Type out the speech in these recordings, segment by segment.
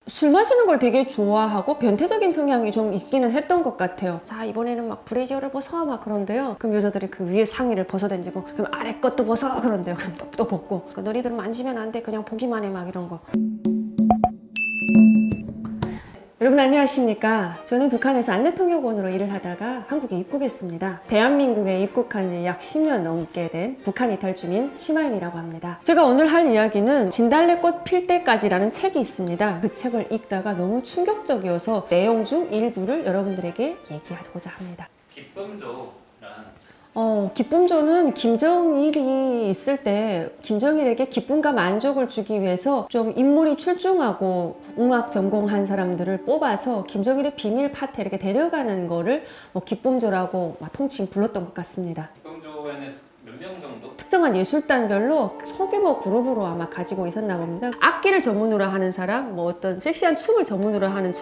술 마시는 걸 되게 좋아하고 변태적인 성향이 좀 있기는 했던 것 같아요. 자, 이번에는 막 브래지어를 벗어 막 그런데요. 그럼 여자들이 그 위에 상의를 벗어던지고 그럼 아래 것도 벗어 그런데요. 그럼 또 벗고 너희들 만지면 안 돼. 그냥 보기만 해 막 이런 거. 여러분 안녕하십니까. 저는 북한에서 안내통역원으로 일을 하다가 한국에 입국했습니다. 대한민국에 입국한 지 약 10년 넘게 된 북한 이탈 주민 심하임이라고 합니다. 제가 오늘 할 이야기는 진달래꽃 필 때까지라는 책이 있습니다. 그 책을 읽다가 너무 충격적이어서 내용 중 일부를 여러분들에게 얘기하고자 합니다. 기쁨조라는 기쁨조는 김정일이 있을 때 김정일에게 기쁨과 만족을 주기 위해서 좀 인물이 출중하고 음악 전공한 사람들을 뽑아서 김정일의 비밀 파티에 이렇게 데려가는 거를 기쁨조라고 통칭 불렀던 것 같습니다. 기쁨조에는 몇 명 정도? 특정한 예술단별로 소규모 그룹으로 아마 가지고 있었나 봅니다. 악기를 전문으로 하는 사람, 어떤 섹시한 춤을 전문으로 하는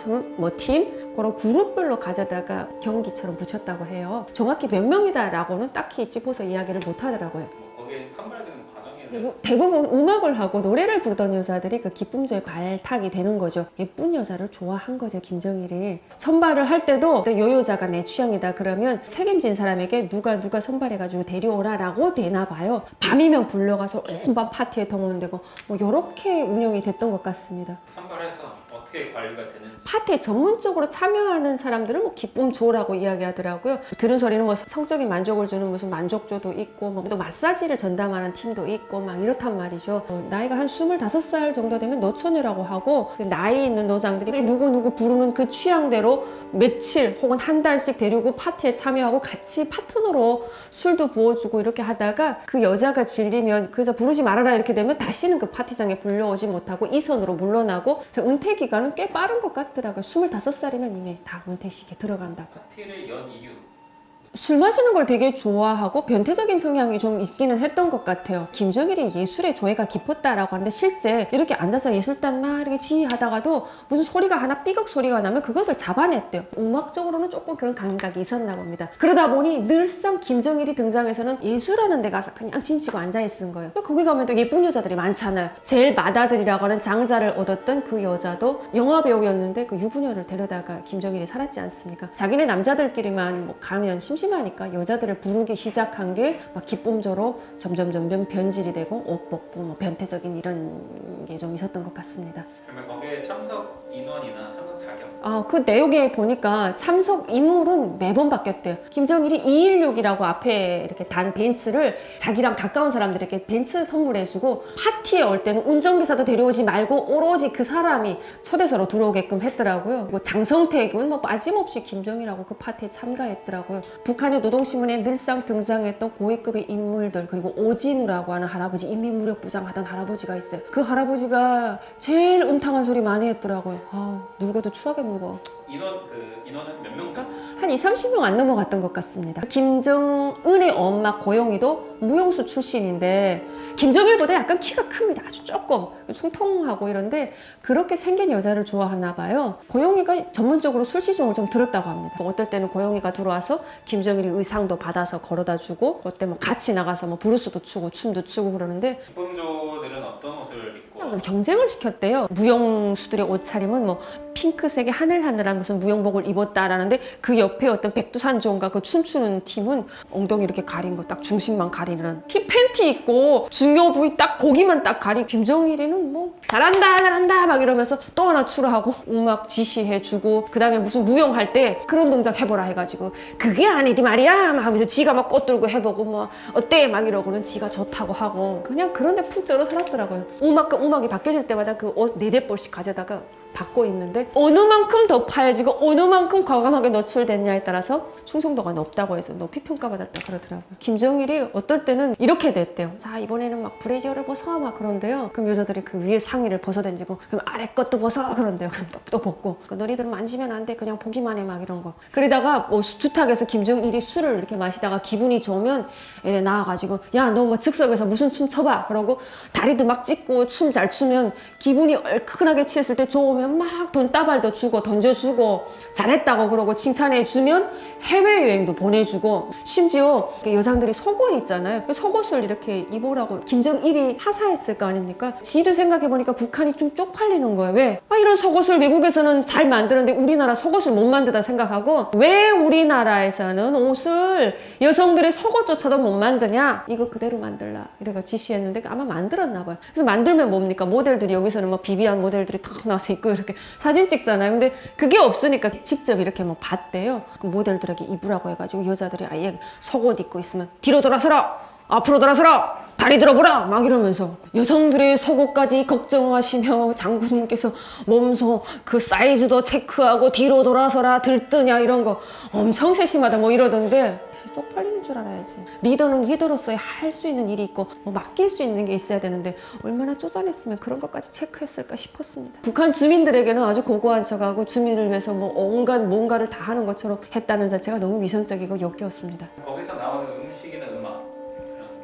팀, 그런 그룹별로 가져다가 경기처럼 붙였다고 해요. 정확히 몇 명이다라고는 딱히 짚어서 이야기를 못 하더라고요. 거기에 선발되는 과정에 대해서 대부분 음악을 하고 노래를 부르던 여자들이 그 기쁨조에 발탁이 되는 거죠. 예쁜 여자를 좋아한 거죠, 김정일이. 선발을 할 때도 요 여자가 내 취향이다 그러면 책임진 사람에게 누가 선발해가지고 데려오라라고 되나 봐요. 밤이면 불려가서 온밤 파티에 동원되고 이렇게 운영이 됐던 것 같습니다. 선발해서 어떻게 관리가 되는지 파티에 전문적으로 참여하는 사람들은 기쁨조라고 이야기하더라고요. 들은 소리는 성적인 만족을 주는 무슨 만족조도 있고 또 마사지를 전담하는 팀도 있고 막 이렇단 말이죠. 나이가 한 25살 정도 되면 노처녀라고 하고 나이 있는 노장들이 누구 부르는 그 취향대로 며칠 혹은 한 달씩 데리고 파티에 참여하고 같이 파트너로 술도 부어주고 이렇게 하다가 그 여자가 질리면 그 여자 부르지 말아라 이렇게 되면 다시는 그 파티장에 불려오지 못하고 이선으로 물러나고 은퇴 기간은 꽤 빠른 것 같더라고요. 25살이면 이미 다 은퇴 시기에 들어간다고. 파티를 연 이유 술 마시는 걸 되게 좋아하고 변태적인 성향이 좀 있기는 했던 것 같아요. 김정일이 예술에 조예가 깊었다라고 하는데 실제 이렇게 앉아서 예술단 막 이렇게 지휘하다가도 무슨 소리가 하나 삐걱 소리가 나면 그것을 잡아냈대요. 음악적으로는 조금 그런 감각이 있었나 봅니다. 그러다 보니 늘상 김정일이 등장해서는 예술하는 데 가서 그냥 진치고 앉아있은 거예요. 거기 가면 또 예쁜 여자들이 많잖아요. 제일 마다들이라고 하는 장자를 얻었던 그 여자도 영화배우였는데 그 유부녀를 데려다가 김정일이 살았지 않습니까? 자기네 남자들끼리만 가면 심심하니까 여자들을 부르기 시작한 게 막 기쁨조로 점점 변질이 되고 옷 벗고 변태적인 이런 게 좀 있었던 것 같습니다. 그러면 거기에 참석 인원이나 참석 자격 그 내용에 보니까 참석 인물은 매번 바뀌었대요. 김정일이 216이라고 앞에 이렇게 단 벤츠를 자기랑 가까운 사람들에게 벤츠 선물해주고 파티에 올 때는 운전기사도 데려오지 말고 오로지 그 사람이 초대서로 들어오게끔 했더라고요. 그리고 장성택은 빠짐없이 김정일하고 그 파티에 참가했더라고요. 북한의 노동신문에 늘상 등장했던 고위급의 인물들, 그리고 오진우라고 하는 할아버지, 인민무력부장 하던 할아버지가 있어요. 그 할아버지가 제일 음탕한 소리 많이 했더라고요. 늙어도 추하게 늙어. 인원은 몇 명 정도? 한 20-30명 안 넘어갔던 것 같습니다. 김정은의 엄마 고영이도 무용수 출신인데 김정일보다 약간 키가 큽니다. 아주 조금 통통하고 이런데 그렇게 생긴 여자를 좋아하나 봐요. 고영이가 전문적으로 술 시중을 좀 들었다고 합니다. 어떨 때는 고영이가 들어와서 김정일이 의상도 받아서 걸어다 주고 어때 같이 나가서 브루스도 추고 춤도 추고 그러는데 기쁨조들은 어떤 옷을 입고 경쟁을 시켰대요. 무용수들의 옷차림은 핑크색의 하늘하늘한 무슨 무용복을 입었다라는데 그 옆에 어떤 백두산종과 그 춤추는 팀은 엉덩이 이렇게 가린 거 딱 중심만 가리는 티 팬티 입고 중요 부위 딱 고기만 딱 가리. 김정일이는 잘한다 막 이러면서 또 하나 추라하고 음악 지시해주고 그 다음에 무슨 무용할 때 그런 동작 해보라 해가지고 그게 아니디 말이야 막 하면서 지가 막 꽃들고 해보고 어때 막 이러고는 지가 좋다고 하고 그냥 그런데 푹 젖어 살았더라고요. 음악이 바뀌어질 때마다 그 옷 4-4벌씩 가져다가 받고 있는데 어느 만큼 더 파여지고 어느 만큼 과감하게 노출됐냐에 따라서 충성도가 높다고 해서 높이 평가받았다 그러더라고요. 김정일이 어떨 때는 이렇게 됐대요. 자, 이번에는 브래지어를 벗어 막 그런데요. 그럼 여자들이 그 위에 상의를 벗어던지고 그럼 아래 것도 벗어 그런데요. 그럼 또 벗고 너희들 만지면 안 돼. 그냥 보기만 해 막 이런 거. 그러다가 주택에서 김정일이 술을 이렇게 마시다가 기분이 좋으면 얘네 나와가지고 야, 너 즉석에서 무슨 춤 춰봐. 그러고 다리도 막 찢고 춤 잘 추면 기분이 얼큰하게 취했을 때 좋으면 그러면 막 돈다발도 주고 던져주고 잘했다고 그러고 칭찬해주면 해외여행도 보내주고 심지어 여성들이 속옷 있잖아요. 그 속옷을 이렇게 입으라고 김정일이 하사했을 거 아닙니까? 지도 생각해보니까 북한이 좀 쪽팔리는 거예요. 왜? 이런 속옷을 미국에서는 잘 만드는데 우리나라 속옷을 못 만드다 생각하고 왜 우리나라에서는 옷을 여성들의 속옷조차도 못 만드냐? 이거 그대로 만들라 이래가 지시했는데 아마 만들었나 봐요. 그래서 만들면 뭡니까? 모델들이 여기서는 뭐 비비안 모델들이 탁 나와서 입고 이렇게 사진 찍잖아요. 근데 그게 없으니까 직접 이렇게 뭐 봤대요. 그 모델들에게 입으라고 해가지고 여자들이 아예 속옷 입고 있으면 뒤로 돌아서라! 앞으로 돌아서라! 다리 들어보라! 막 이러면서 여성들의 속옷까지 걱정하시며 장군님께서 몸소 그 사이즈도 체크하고 뒤로 돌아서라 들뜨냐 이런 거 엄청 세심하다 뭐 이러던데 쪽팔리는 줄 알아야지. 리더는 리더로서의 할 수 있는 일이 있고 뭐 맡길 수 있는 게 있어야 되는데 얼마나 쪼잔했으면 그런 것까지 체크했을까 싶었습니다. 북한 주민들에게는 아주 고고한 척하고 주민을 위해서 뭐 온갖 뭔가를 다 하는 것처럼 했다는 자체가 너무 위선적이고 역겨웠습니다. 거기서 나오는 음식이나 음악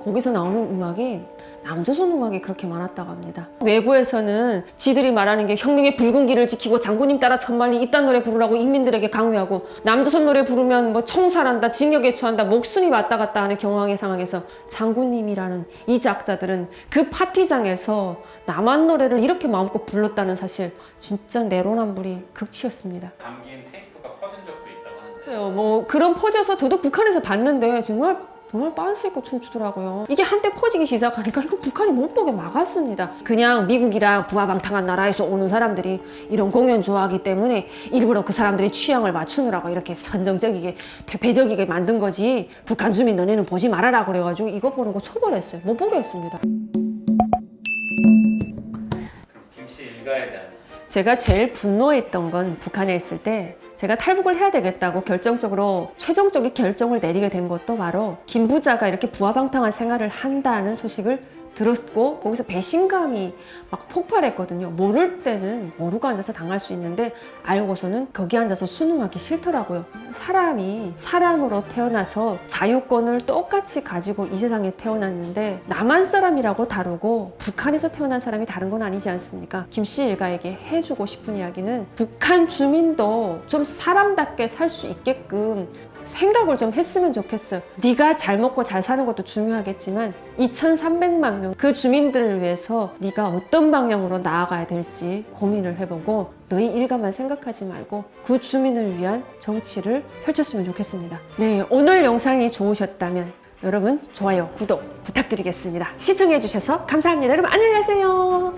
거기서 나오는 음악이 남조선 음악이 그렇게 많았다고 합니다. 외부에서는 지들이 말하는 게 혁명의 붉은 길을 지키고 장군님 따라 천만리 이딴 노래 부르라고 인민들에게 강요하고 남조선 노래 부르면 뭐 총살한다, 징역에 처한다, 목숨이 왔다 갔다 하는 경황의 상황에서 장군님이라는 이 작자들은 그 파티장에서 남한 노래를 이렇게 마음껏 불렀다는 사실 진짜 내로남불이 극치였습니다. 담긴 테이프가 퍼진 적도 있다고 하는데 뭐 그런 퍼져서 저도 북한에서 봤는데 정말 빤스 입고 춤추더라고요. 이게 한때 퍼지기 시작하니까 이거 북한이 못 보게 막았습니다. 그냥 미국이랑 부하방탕한 나라에서 오는 사람들이 이런 공연 좋아하기 때문에 일부러 그 사람들의 취향을 맞추느라고 이렇게 선정적이게 퇴폐적이게 만든 거지 북한 주민 너네는 보지 말아라 그래가지고 이거 보는 거 처벌했어요. 못 보게 했습니다. 그럼 김씨 일가에 대한 제가 제일 분노했던 건 북한에 있을 때 제가 탈북을 해야 되겠다고 결정적으로 최종적인 결정을 내리게 된 것도 바로 김 부자가 이렇게 부하방탕한 생활을 한다는 소식을 들었고 거기서 배신감이 막 폭발했거든요. 모를 때는 모르고 앉아서 당할 수 있는데 알고서는 거기 앉아서 순응하기 싫더라고요. 사람이 사람으로 태어나서 자유권을 똑같이 가지고 이 세상에 태어났는데 남한 사람이라고 다르고 북한에서 태어난 사람이 다른 건 아니지 않습니까? 김씨 일가에게 해주고 싶은 이야기는 북한 주민도 좀 사람답게 살 수 있게끔 생각을 좀 했으면 좋겠어요. 네가 잘 먹고 잘 사는 것도 중요하겠지만 2,300만 명 그 주민들을 위해서 네가 어떤 방향으로 나아가야 될지 고민을 해보고 너희 일가만 생각하지 말고 그 주민을 위한 정치를 펼쳤으면 좋겠습니다. 네, 오늘 영상이 좋으셨다면 여러분 좋아요, 구독 부탁드리겠습니다. 시청해주셔서 감사합니다. 여러분 안녕히 가세요.